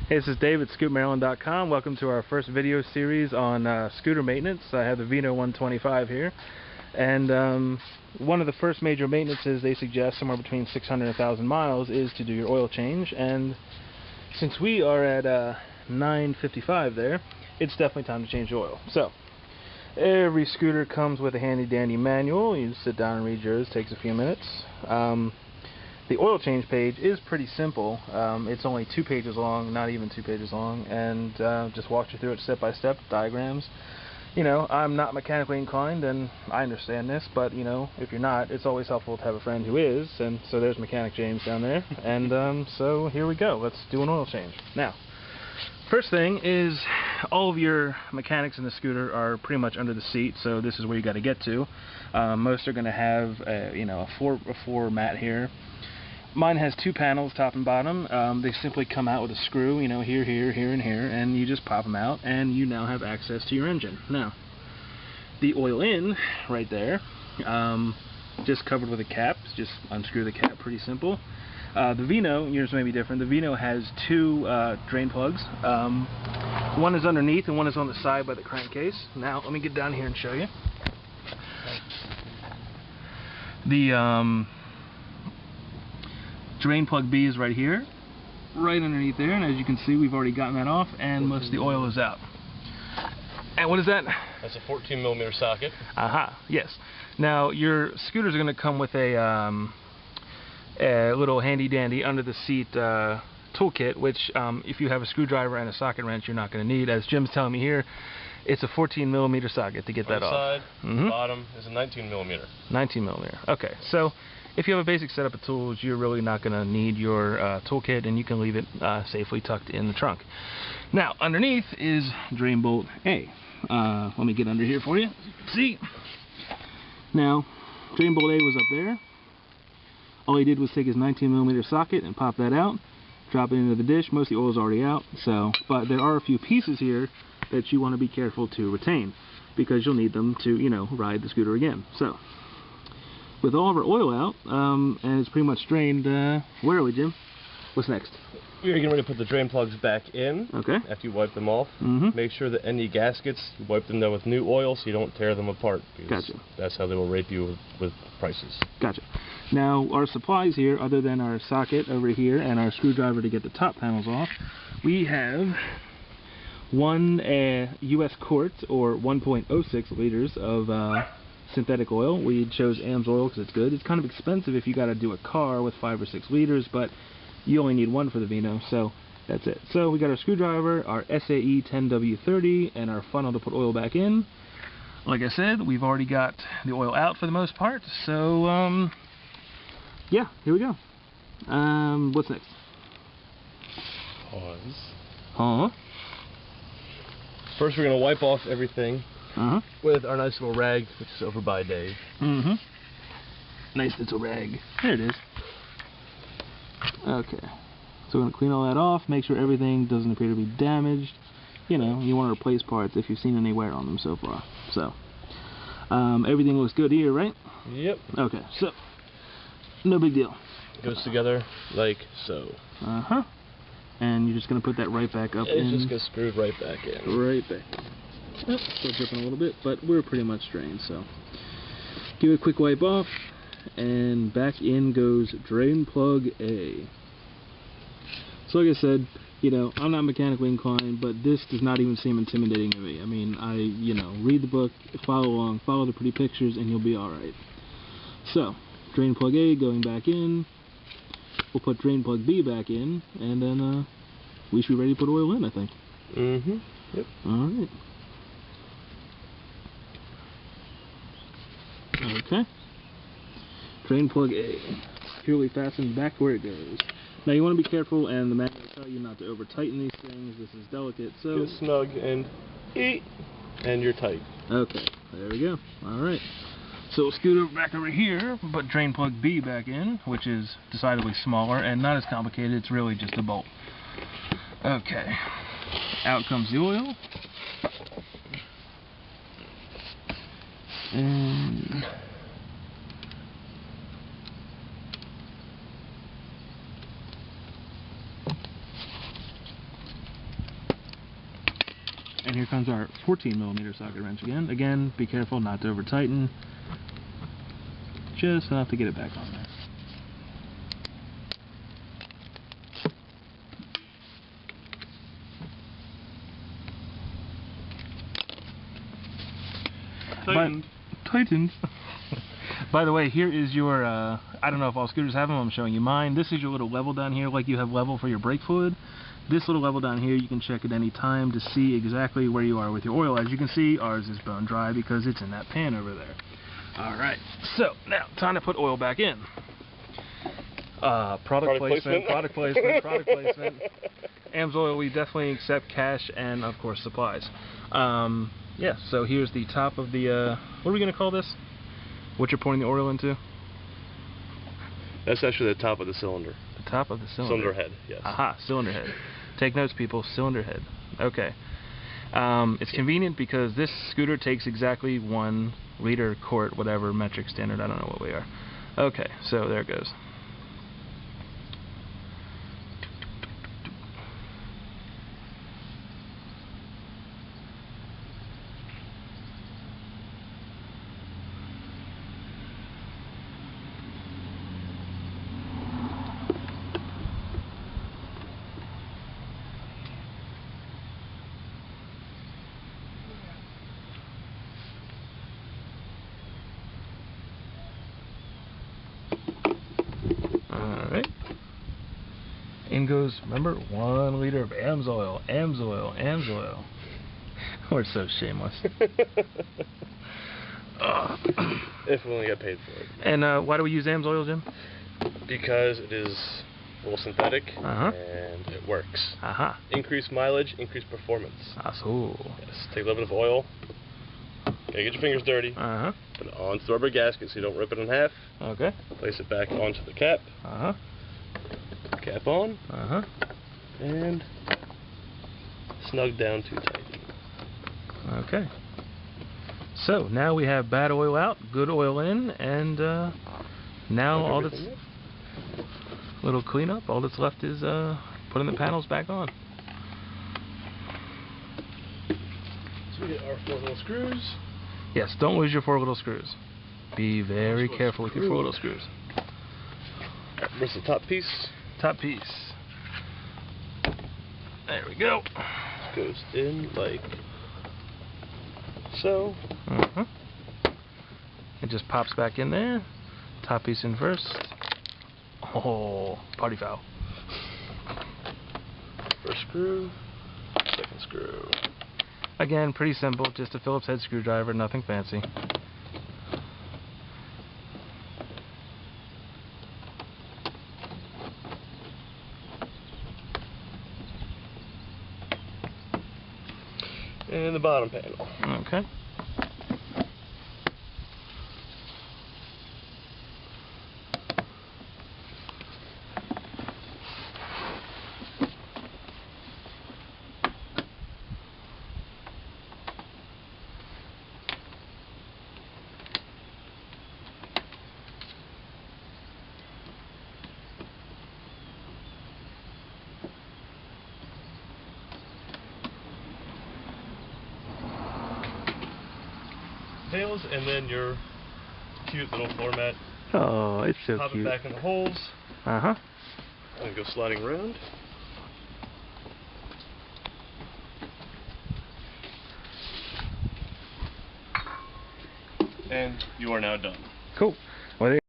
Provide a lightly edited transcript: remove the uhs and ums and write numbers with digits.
Hey, this is Dave at ScootMaryland.com. Welcome to our first video series on scooter maintenance. I have the Vino 125 here, and one of the first major maintenances they suggest, somewhere between 600 and 1,000 miles, is to do your oil change. And since we are at 9:55 there, it's definitely time to change the oil. So every scooter comes with a handy dandy manual. You sit down and read yours. Takes a few minutes. The oil change page is pretty simple. It's only 2 pages long, not even 2 pages long, and just walks you through it step by step, diagrams. You know, I'm not mechanically inclined, and I understand this, but you know, if you're not, it's always helpful to have a friend who is, and so there's Mechanic James down there, and so here we go. Let's do an oil change. Now, first thing is, all of your mechanics in the scooter are pretty much under the seat, so this is where you got to get to. Most are going to have a 4 mat here. Mine has 2 panels, top and bottom. They simply come out with a screw, you know, here, and here, and you just pop them out, and you now have access to your engine. Now, the oil in, right there, just covered with a cap. Just unscrew the cap, pretty simple. The Vino, yours may be different. The Vino has 2 drain plugs. One is underneath, and one is on the side by the crankcase. Now, let me get down here and show you. The drain plug B is right here, right underneath there, and as you can see, we've already gotten that off, and most of the oil is out. And what is that? That's a 14mm socket. Aha, yes. Now, your scooters are going to come with a little handy-dandy under-the-seat toolkit, which, if you have a screwdriver and a socket wrench, you're not going to need. As Jim's telling me here, it's a 14mm socket to get that off. The bottom is a 19mm. 19mm. Okay, so if you have a basic setup of tools, you're really not going to need your toolkit, and you can leave it safely tucked in the trunk. Now, underneath is drain bolt A. Let me get under here for you. See? Now, drain bolt A was up there. All he did was take his 19mm socket and pop that out, drop it into the dish. Most of the oil is already out, but there are a few pieces here that you want to be careful to retain, because you'll need them to, you know, ride the scooter again. So, with all of our oil out, and it's pretty much drained, where are we, Jim? What's next? We're getting ready to put the drain plugs back in. Okay. After you wipe them off. Make sure that any gaskets, you wipe them down with new oil so you don't tear them apart. Gotcha. That's how they will rape you with prices. Gotcha. Now, our supplies here, other than our socket over here and our screwdriver to get the top panels off, we have one U.S. quart, or 1.06 liters of synthetic oil. We chose AM's oil because it's good. It's kind of expensive if you got to do a car with 5 or 6 liters, but you only need 1 for the Vino, so that's it. So we got our screwdriver, our SAE 10W30, and our funnel to put oil back in. Like I said, we've already got the oil out for the most part, so yeah, here we go. What's next? Pause. First, we're going to wipe off everything with our nice little rag, which is over by Dave. Nice little rag. There it is. Okay. So we're going to clean all that off, make sure everything doesn't appear to be damaged. You know, you want to replace parts if you've seen any wear on them so far. So, everything looks good here, right? Yep. Okay, so, no big deal. Goes together like so. And you're just going to put that right back up in. It just gets screwed right back in. Right back in. Yep, still dripping a little bit, but we're pretty much drained, so. Give it a quick wipe off, and back in goes drain plug A. So like I said, you know, I'm not mechanically inclined, but this does not even seem intimidating to me. I mean, you know, read the book, follow along, follow the pretty pictures, and you'll be alright. So, drain plug A going back in. We'll put drain plug B back in, and then we should be ready to put oil in, I think. Yep. Alright. Okay. Drain plug A. Securely fastened back where it goes. Now you want to be careful, and the manual will tell you not to over tighten these things. This is delicate, so get snug and you're tight. Okay, there we go. Alright. So we'll scoot back over here, put drain plug B back in, which is decidedly smaller and not as complicated. It's really just a bolt. Okay. Out comes the oil. And And here comes our 14mm socket wrench again. Again, be careful not to over tighten. Just enough to get it back on there. Tightened. By the way, here is your, I don't know if all scooters have them, I'm showing you mine. This is your little level down here, like you have level for your brake fluid. This little level down here, you can check at any time to see exactly where you are with your oil. As you can see, ours is bone dry because it's in that pan over there. Alright, so now, time to put oil back in. Product placement. AMSOIL, we definitely accept cash and, of course, supplies. Yeah, so here's the top of the, what are we going to call this? What you're pouring the oil into? That's actually the top of the cylinder. The top of the cylinder? Cylinder head, yes. Aha, cylinder head. Take notes, people, cylinder head. Okay. It's convenient because this scooter takes exactly 1 liter, quart, whatever, metric standard, I don't know what we are. Okay, so there it goes. Alright. In goes, remember, 1 liter of AMSOIL. We're so shameless. If we only get paid for it. And why do we use AMSOIL, Jim? Because it is a little synthetic and it works. Increased mileage, increased performance. So. Yes, take a little bit of oil. Okay, get your fingers dirty. Put it onto the rubber gasket so you don't rip it in half. Okay. Place it back onto the cap. Cap on. And snug down too tight. Okay. So now we have bad oil out, good oil in, and now all that's little cleanup. All that's left is putting the panels back on. So we get our 4 little screws. Yes, don't lose your 4 little screws. Be very careful with your 4 little screws. Where's the top piece? Top piece. There we go. Goes in like so. It just pops back in there. Top piece in first. Oh, party foul. First screw, second screw. Again, pretty simple, just a Phillips head screwdriver, nothing fancy. And the bottom panel. Okay. Tails, and then your cute little floor mat. Oh, it's so Pop cute. Pop it back in the holes. And go sliding around. And you are now done. Cool. Well, there